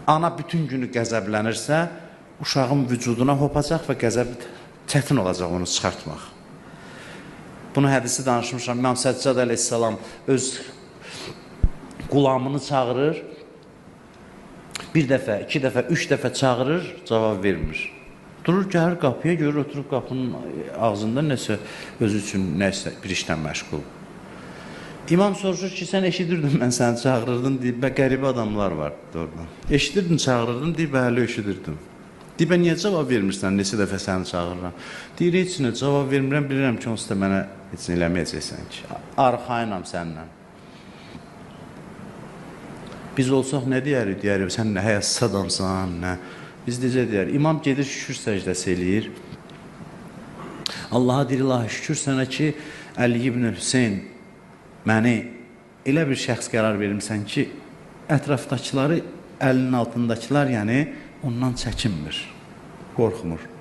ana bütün günü qəzəblənirsə, uşağın vücuduna hopacaq və qəzəb çətin olacaq onu çıxartmaq. Bunu hədisi danışmışam. İmam Səccad əleyhissalam öz qulamını çağırır. Bir dəfə, iki dəfə, üç dəfə çağırır, cavab vermir. Durur, gəlir qapıya, görür, oturub qapının ağzında nəsə, özü üçün nəsə bir işlə məşğul. İmam soruşur ki, sən eşidirdin, mən səni çağırırdım, deyib, qəribə adamlar var oradan. Eşidirdin, çağırırdım, deyib, hələ eşidirdim. Deyib, niyə cavab vermirsən, neçə dəfə səni çağırıram? Deyir, heç nə, cavab vermirəm, bilirəm ki, onsuz da mənə heç nə eləməyəcəksən ki, arxayınam səndən. Biz olsaq nə deyərik? Deyərik, sən nə həyatsız adamsan, nə? Biz necə deyərik? İmam gedir, şükür səcdəsi eləyir. Allaha deyir, ilahi şükür sənə ki, Əli ibn Hüseyn məni elə bir şəxs qərar verirsən ki, ətrafdakıları, əlinin altındakılar, yəni ondan çəkinmir, qorxmur.